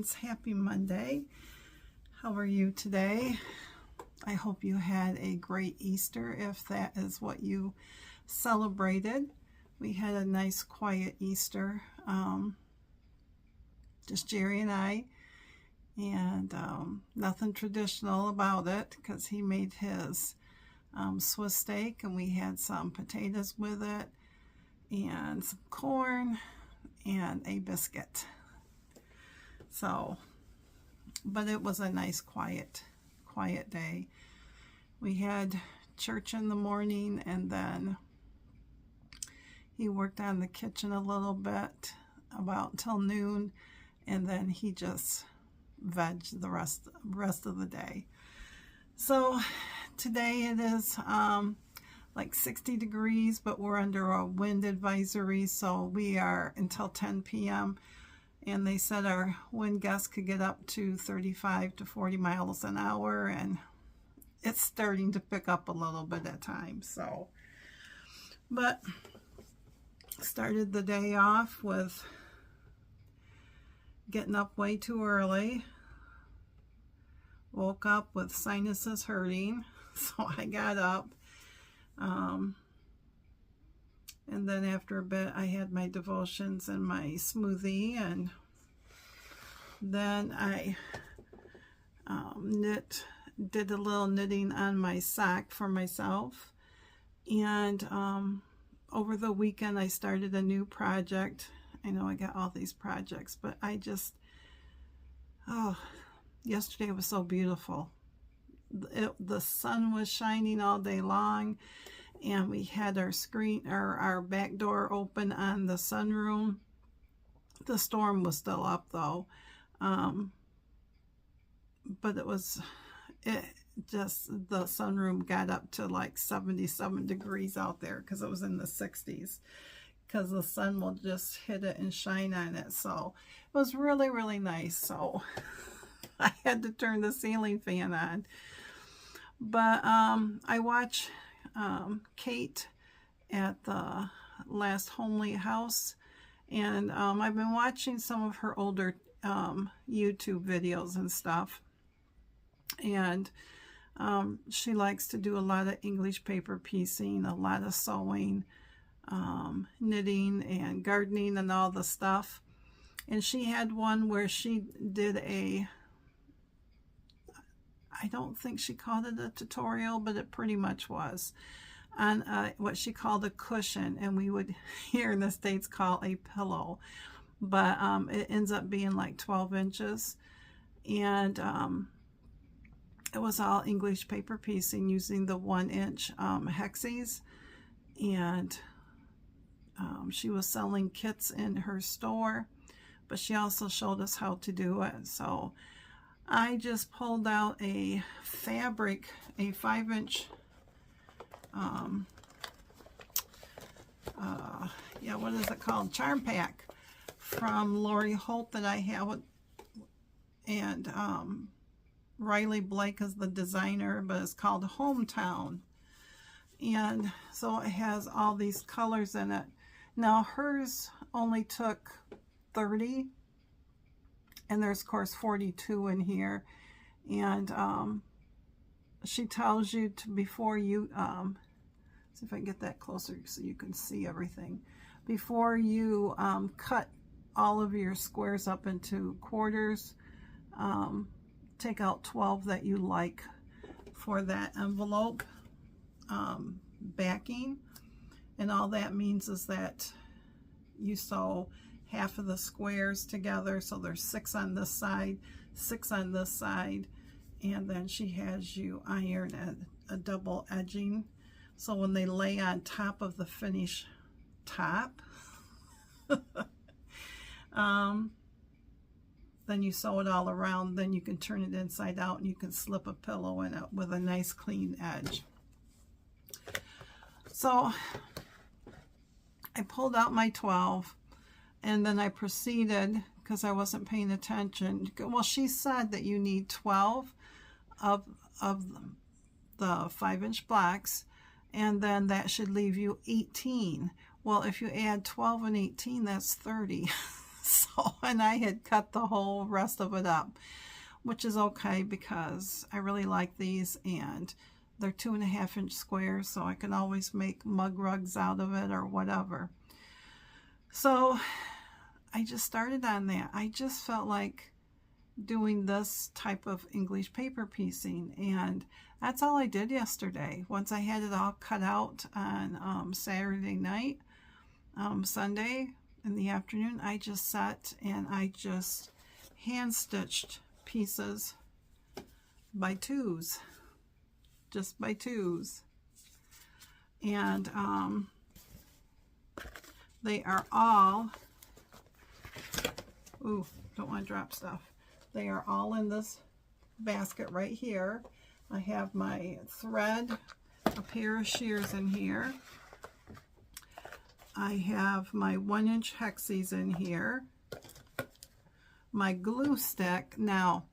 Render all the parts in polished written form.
friends, happy Monday. How are you today? I hope you had a great Easter if that is what you celebrated. We had a nice quiet Easter, just Jerry and I, and nothing traditional about it because he made his Swiss steak and we had some potatoes with it and some corn and a biscuit. So, but it was a nice quiet day. We had church in the morning and then he worked on the kitchen a little bit about until noon, and then he just vegged the rest of the day. So today it is like 60 degrees, but we're under a wind advisory, so we are until 10 p.m. and they said our wind gusts could get up to 35 to 40 miles an hour, and it's starting to pick up a little bit at times. So, but started the day off with getting up way too early. Woke up with sinuses hurting, so I got up. And then after a bit, I had my devotions and my smoothie, and then I did a little knitting on my sock for myself. And over the weekend, I started a new project. I know I got all these projects, but I just, yesterday was so beautiful. The sun was shining all day long, and we had our screen or our back door open on the sunroom. The storm was still up though, but the sunroom got up to like 77 degrees out there because it was in the 60s, because the sun will just hit it and shine on it. So it was really, really nice. So I had to turn the ceiling fan on. But I watched Kate at the last Homely House, and I've been watching some of her older YouTube videos and stuff, and she likes to do a lot of English paper piecing, a lot of sewing, knitting and gardening and all the stuff. And she had one where she did I don't think she called it a tutorial, but it pretty much was, on what she called a cushion, and we would here in the States call a pillow, but it ends up being like 12 inches, and it was all English paper piecing using the 1-inch hexies, and she was selling kits in her store, but she also showed us how to do it. So I just pulled out a fabric, a 5-inch, what is it called? Charm pack from Lori Holt that I have, and Riley Blake is the designer, but it's called Hometown. And so it has all these colors in it. Now hers only took 30. And there's, of course, 42 in here. And she tells you to, before you, see if I can get that closer so you can see everything. Before you cut all of your squares up into quarters, take out 12 that you like for that envelope backing. And all that means is that you sew half of the squares together, so there's 6 on this side, 6 on this side, and then she has you iron at a double edging, so when they lay on top of the finished top, then you sew it all around, then you can turn it inside out and you can slip a pillow in it with a nice clean edge. So I pulled out my 12, and then I proceeded, because I wasn't paying attention. Well, she said that you need 12 of the 5-inch blocks, and then that should leave you 18. Well, if you add 12 and 18, that's 30. So, and I had cut the whole rest of it up, which is okay because I really like these, and they're 2.5-inch squares, so I can always make mug rugs out of it or whatever. So I just started on that. I just felt like doing this type of English paper piecing, and that's all I did yesterday. Once I had it all cut out on Saturday night, Sunday in the afternoon, I just sat and I just hand stitched pieces by twos, just by twos. And they are all, ooh, don't want to drop stuff. They are all in this basket right here. I have my thread, a pair of shears in here. I have my 1-inch hexies in here. My glue stick. Now,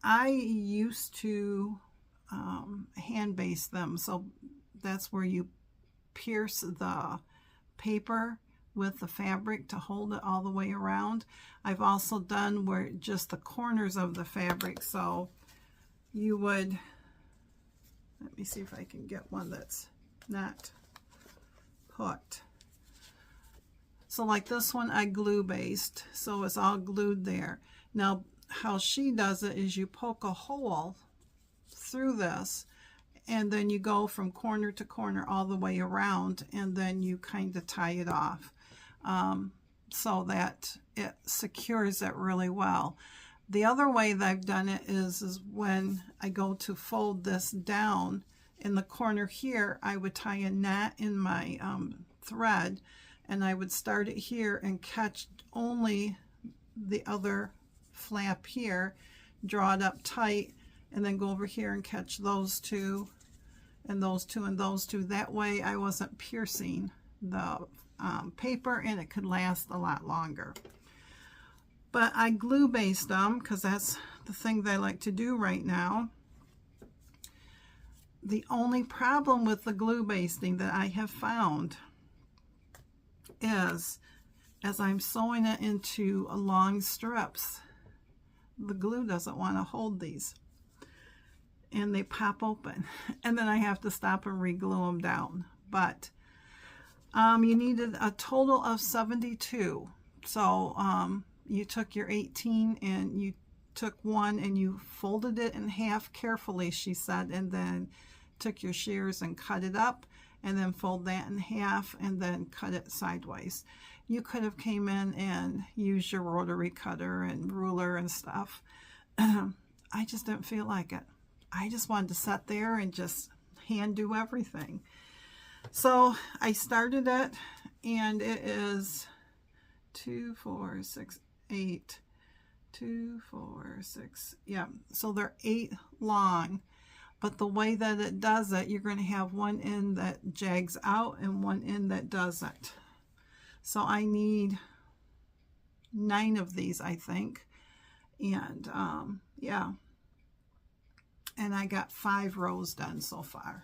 I used to hand base them, so that's where you pierce the paper with the fabric to hold it all the way around. I've also done where just the corners of the fabric, so you would, let me see if I can get one that's not hooked. So like this one I glue based, so it's all glued there. Now how she does it is you poke a hole through this, and then you go from corner to corner all the way around, and then you kind of tie it off so that it secures it really well. The other way that I've done it is when I go to fold this down in the corner here, I would tie a knot in my thread, and I would start it here and catch only the other flap here, draw it up tight, and then go over here and catch those two and those two and those two. That way I wasn't piercing the paper, and it could last a lot longer. But I glue based them because that's the thing that I like to do right now. The only problem with the glue basting that I have found is as I'm sewing it into long strips, the glue doesn't want to hold these, and they pop open, and then I have to stop and re-glue them down. But you needed a total of 72. So you took your 18 and you took one and you folded it in half carefully, she said, and then took your shears and cut it up, and then fold that in half and then cut it sideways. You could have came in and used your rotary cutter and ruler and stuff. I just didn't feel like it. I just wanted to sit there and just hand do everything. So I started it, and it is 2, 4, 6, 8, 2, 4, 6, yeah, so they're 8 long. But the way that it does it, you're going to have one end that jags out and one end that doesn't. So I need 9 of these, I think. And yeah, and I got 5 rows done so far.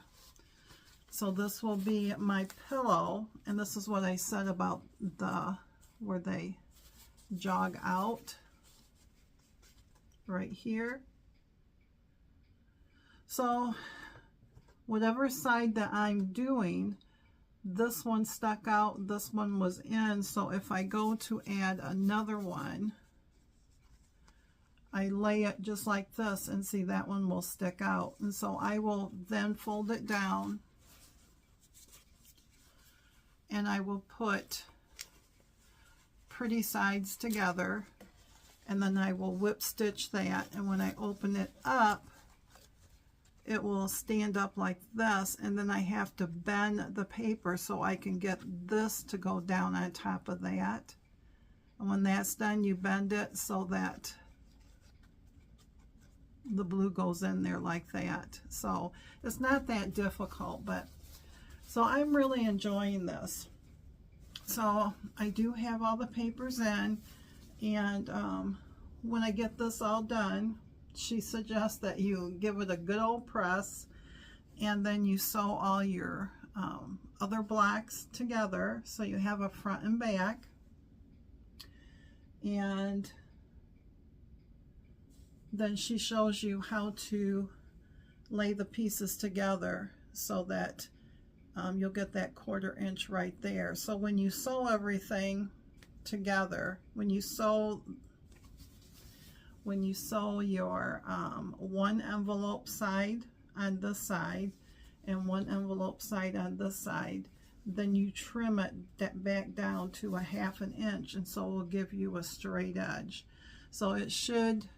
So this will be my pillow, and this is what I said about the where they jog out right here. So whatever side that I'm doing, this one stuck out, this one was in, so if I go to add another one, I lay it just like this, and see that one will stick out. And so I will then fold it down, and I will put pretty sides together, and then I will whip stitch that, and when I open it up, it will stand up like this, and then I have to bend the paper so I can get this to go down on top of that. And when that's done, you bend it so that the blue goes in there like that. So it's not that difficult, but so I'm really enjoying this. So I do have all the papers in, and when I get this all done, she suggests that you give it a good old press, and then you sew all your other blocks together so you have a front and back. and then she shows you how to lay the pieces together so that you'll get that 1/4 inch right there. So when you sew everything together, when you sew your one envelope side on this side and one envelope side on this side, then you trim it back down to 1/2 inch, and so it will give you a straight edge. So it should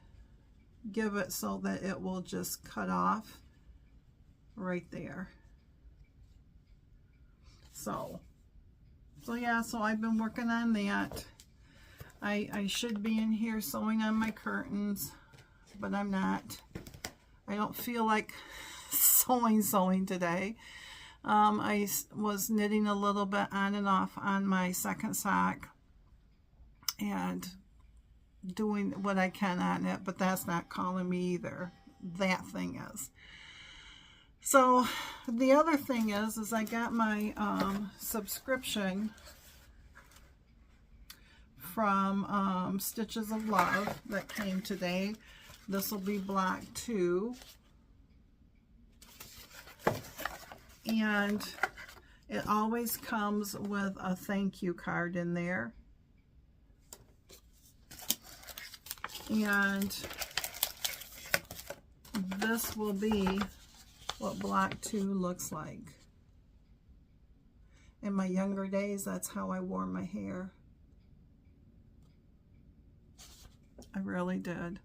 give it so that it will just cut off right there. So yeah, so I've been working on that. I should be in here sewing on my curtains, but I'm not. I don't feel like sewing today. I was knitting a little bit on and off on my second sock and doing what I can on it, but that's not calling me either. That thing is. So the other thing is I got my subscription from Stitches of Love that came today. This will be block 2. And it always comes with a thank you card in there. And this will be what block 2 looks like. In my younger days, that's how I wore my hair. I really did.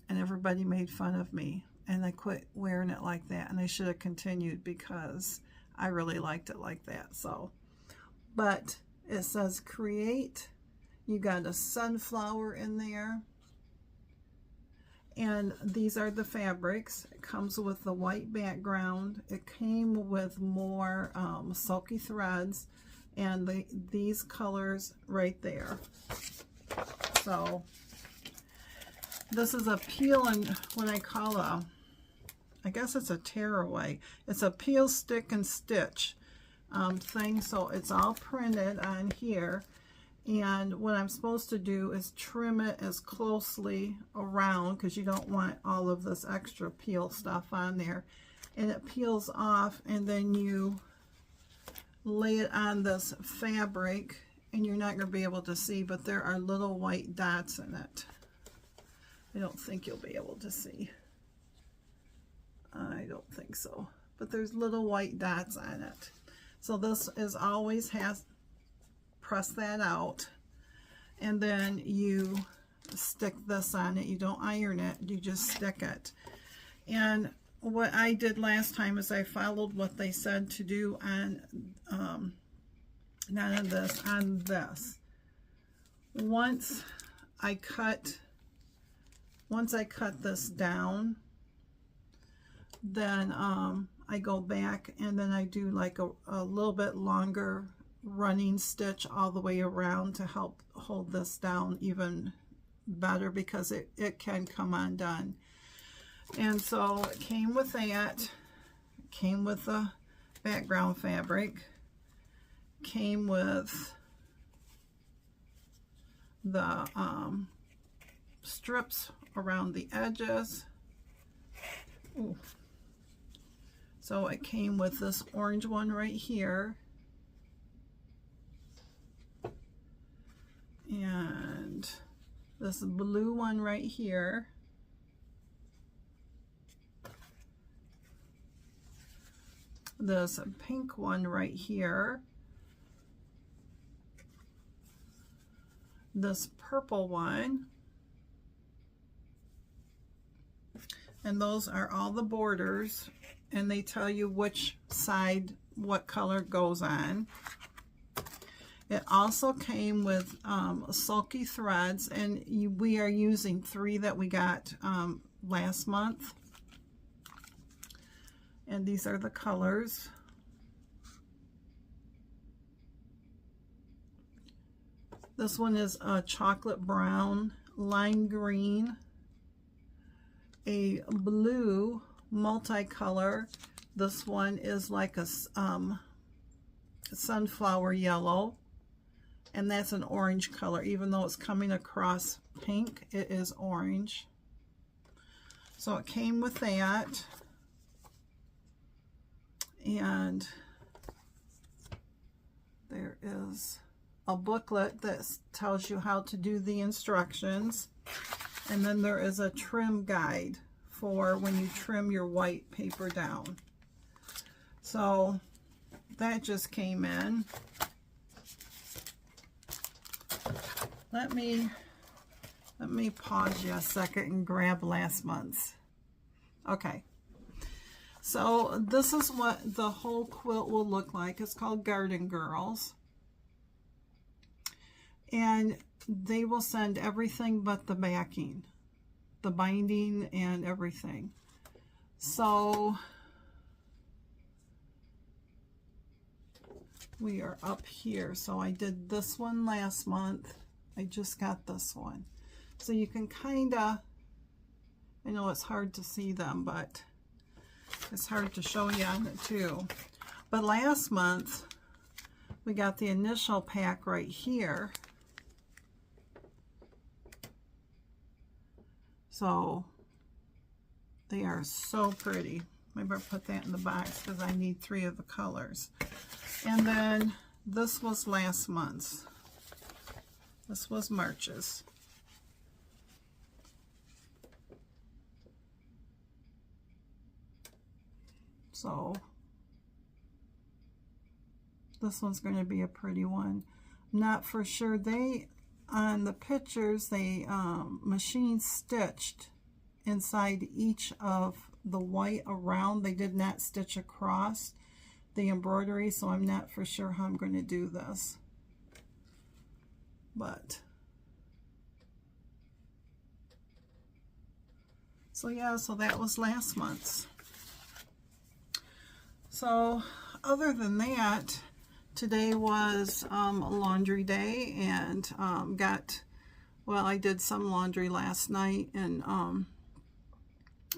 And everybody made fun of me. And I quit wearing it like that. And I should have continued because I really liked it like that. So, but it says create. You got a sunflower in there. And these are the fabrics. It comes with the white background. It came with more silky threads and these colors right there. So this is a peel and what I call I guess it's a tearaway. It's a peel, stick, and stitch thing. So it's all printed on here. And what I'm supposed to do is trim it as closely around because you don't want all of this extra peel stuff on there. And it peels off, and then you lay it on this fabric, and you're not going to be able to see, but there are little white dots in it. I don't think you'll be able to see. I don't think so. But there's little white dots on it. So this is always press that out, and then you stick this on it. You don't iron it, you just stick it. And what I did last time is I followed what they said to do on not on this, on this. Once I cut this down, then I go back and then I do like a little bit longer running stitch all the way around to help hold this down even better because it can come undone. And so it came with that, it came with the background fabric, came with the strips around the edges. Ooh. So it came with this orange one right here, and this blue one right here, this pink one right here, this purple one, and those are all the borders, and they tell you which side what color goes on. It also came with sulky threads, and we are using 3 that we got last month. And these are the colors. This one is a chocolate brown, lime green, a blue multicolor. This one is like a sunflower yellow. And that's an orange color. Even though it's coming across pink, it is orange. So it came with that. And there is a booklet that tells you how to do the instructions. And then there is a trim guide for when you trim your white paper down. So that just came in. Let me pause you a second and grab last month's. Okay. So this is what the whole quilt will look like. It's called Garden Girls. And they will send everything but the backing, the binding and everything. So we are up here. So I did this one last month. I just got this one. So you can kind of, I know it's hard to see them, but it's hard to show you on it too. But last month, we got the initial pack right here. So they are so pretty. Maybe I'll put that in the box because I need 3 of the colors. And then this was last month's. This was March's. So this one's going to be a pretty one. Not for sure. They, on the pictures, they machine stitched inside each of the white around. They did not stitch across the embroidery, so I'm not for sure how I'm going to do this. But so yeah, so that was last month's. So other than that, today was laundry day, and I did some laundry last night, and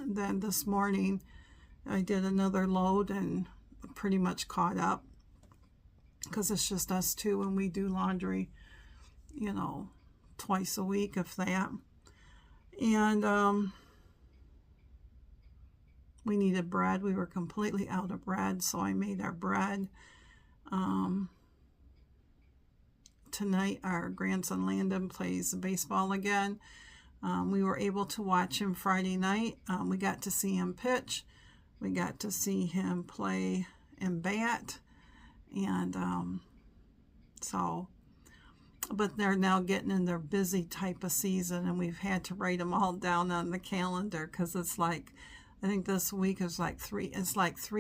then this morning I did another load and pretty much caught up, because it's just us two and we do laundry, you know, twice a week, if that. And we needed bread. We were completely out of bread, so I made our bread. Tonight our grandson Landon plays baseball again. We were able to watch him Friday night. We got to see him pitch. We got to see him play and bat. And but they're now getting in their busy type of season, and we've had to write them all down on the calendar, because it's like, I think this week is like 3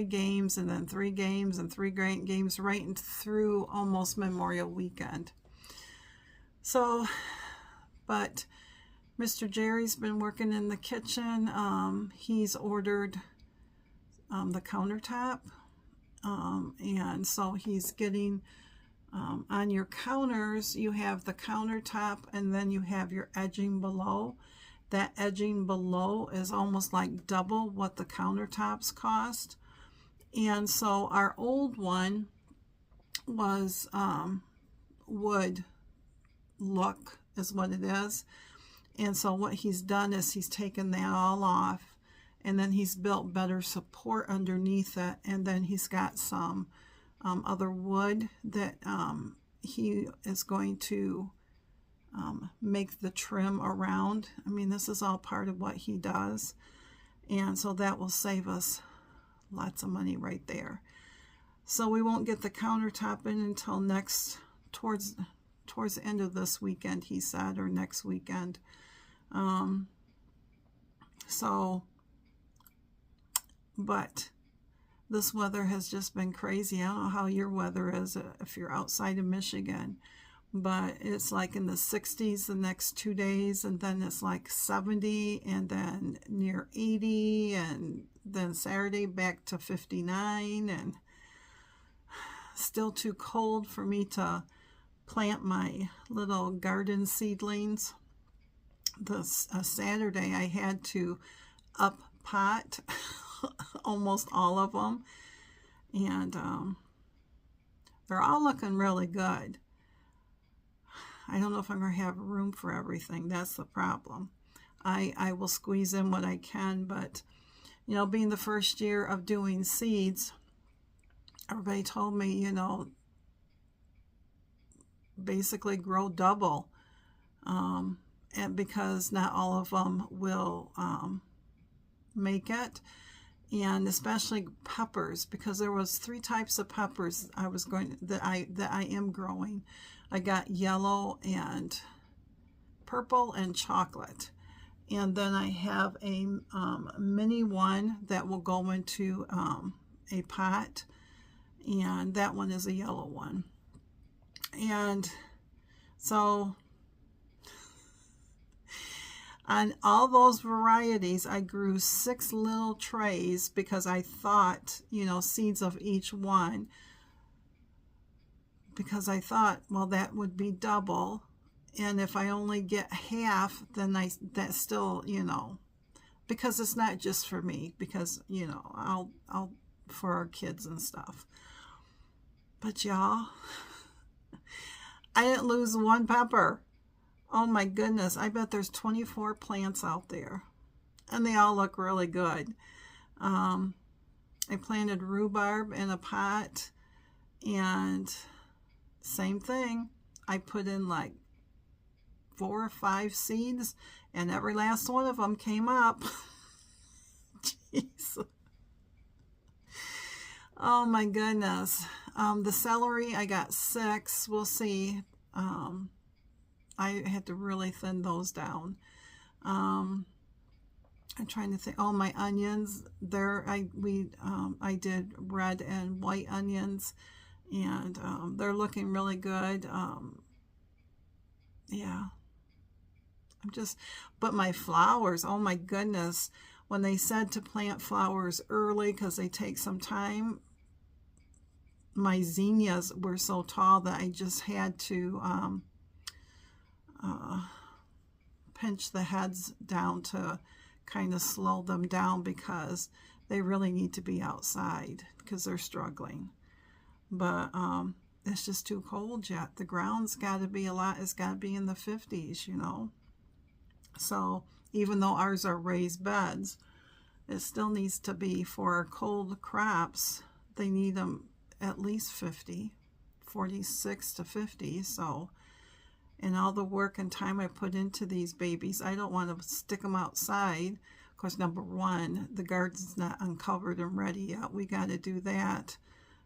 games, and then 3 games, and 3 great games right through almost Memorial Weekend. So, but Mr. Jerry's been working in the kitchen. He's ordered the countertop, and so he's getting on your counters, you have the countertop, and then you have your edging below. That edging below is almost like double what the countertops cost. And so our old one was wood look is what it is. And so what he's done is he's taken that all off, and then he's built better support underneath it, and then he's got some other wood that he is going to make the trim around. I mean, this is all part of what he does, and so that will save us lots of money right there. So we won't get the countertop in until towards the end of this weekend, he said, or next weekend. But this weather has just been crazy. I don't know how your weather is if you're outside of Michigan, but it's like in the 60s the next 2 days, and then it's like 70, and then near 80, and then Saturday back to 59, and still too cold for me to plant my little garden seedlings. This Saturday I had to up pot almost all of them, and they're all looking really good. I don't know if I'm going to have room for everything. That's the problem. I will squeeze in what I can, but, you know, being the first year of doing seeds, everybody told me, you know, basically grow double. And because not all of them will make it, and especially peppers, because there was 3 types of peppers that I am growing. I got yellow and purple and chocolate, and then I have a mini one that will go into a pot, and that one is a yellow one. And so on all those varieties, I grew 6 little trays because I thought, you know, seeds of each one, because I thought, well, that would be double. And if I only get half, then that's still, you know, because it's not just for me, because, you know, I'll for our kids and stuff. But y'all, I didn't lose 1 pepper. Oh my goodness, I bet there's 24 plants out there, and they all look really good. I planted rhubarb in a pot, and same thing. I put in like 4 or 5 seeds, and every last one of them came up. Jeez. Oh my goodness. The celery, I got 6. We'll see. I had to really thin those down. I'm trying to think. Oh, my onions. I did red and white onions, and they're looking really good. Yeah. But my flowers, oh my goodness. When they said to plant flowers early because they take some time, my zinnias were so tall that I just had to pinch the heads down to kind of slow them down, because they really need to be outside because they're struggling. But it's just too cold yet. The ground's got to be it's got to be in the 50s, you know. So even though ours are raised beds, it still needs to be, for our cold crops, they need them at least 50, 46 to 50. So, and all the work and time I put into these babies, I don't want to stick them outside. Of course, number one, the garden's not uncovered and ready yet. We got to do that.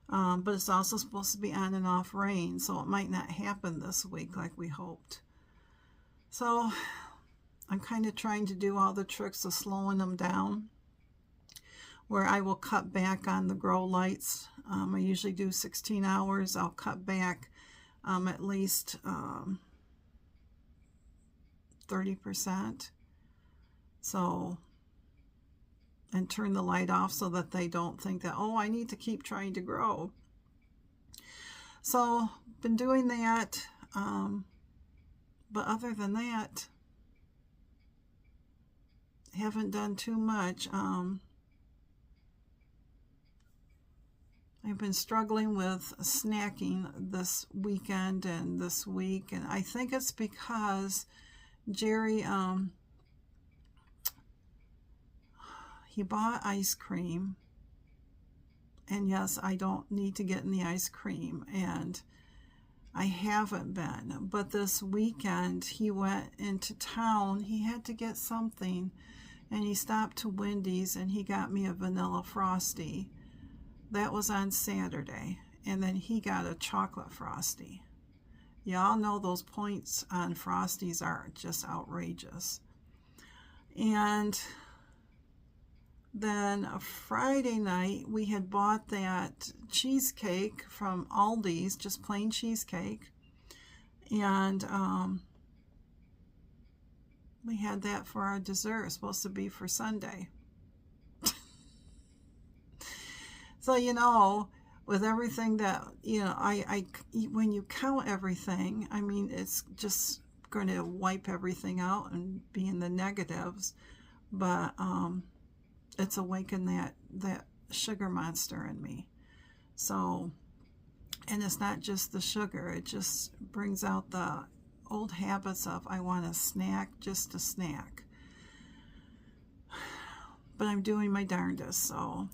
But it's also supposed to be on and off rain, so it might not happen this week like we hoped. So I'm kind of trying to do all the tricks of slowing them down, where I will cut back on the grow lights. I usually do 16 hours. I'll cut back at least 30%. So, and turn the light off so that they don't think that, oh, I need to keep trying to grow. So, been doing that. But other than that, haven't done too much. I've been struggling with snacking this weekend and this week, and I think it's because Jerry, he bought ice cream, and yes, I don't need to get in the ice cream, and I haven't been, but this weekend he went into town. He had to get something, and he stopped to Wendy's, and he got me a vanilla Frosty. That was on Saturday, and then he got a chocolate Frosty. Y'all know those points on Frosties are just outrageous. And then a Friday night, we had bought that cheesecake from Aldi's, just plain cheesecake. And we had that for our dessert. It's supposed to be for Sunday. So, you know, with everything that, you know, I when you count everything, I mean, it's just going to wipe everything out and be in the negatives. But it's awakened that sugar monster in me. So, and it's not just the sugar, it just brings out the old habits of I want a snack just to snack. But I'm doing my darndest. So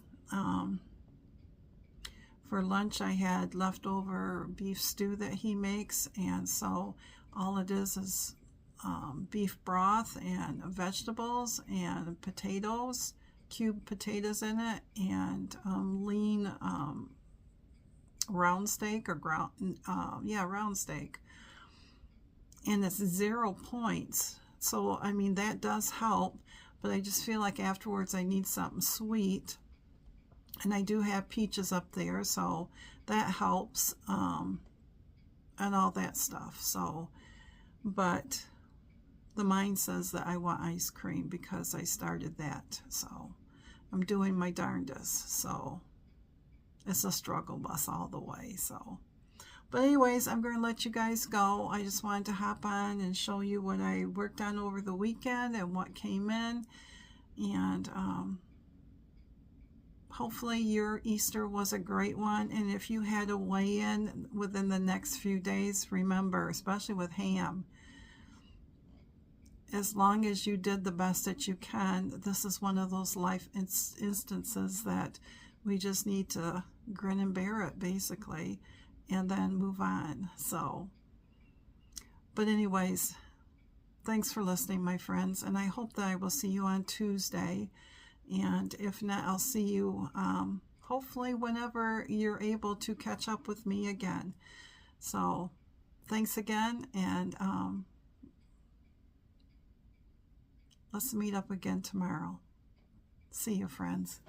for lunch I had leftover beef stew that he makes, and so all it is beef broth and vegetables and potatoes, cubed potatoes in it, and lean round steak or round steak. And it's 0 points. So, I mean, that does help, but I just feel like afterwards I need something sweet. And I do have peaches up there, so that helps, and all that stuff. So, but the mind says that I want ice cream because I started that. So, I'm doing my darndest. So, it's a struggle bus all the way. So, but anyways, I'm going to let you guys go. I just wanted to hop on and show you what I worked on over the weekend and what came in. And hopefully your Easter was a great one. And if you had a weigh-in within the next few days, remember, especially with ham, as long as you did the best that you can, this is one of those life instances that we just need to grin and bear it, basically, and then move on. So, but anyways, thanks for listening, my friends, and I hope that I will see you on Tuesday. And if not, I'll see you hopefully whenever you're able to catch up with me again. So thanks again, and let's meet up again tomorrow. See you, friends.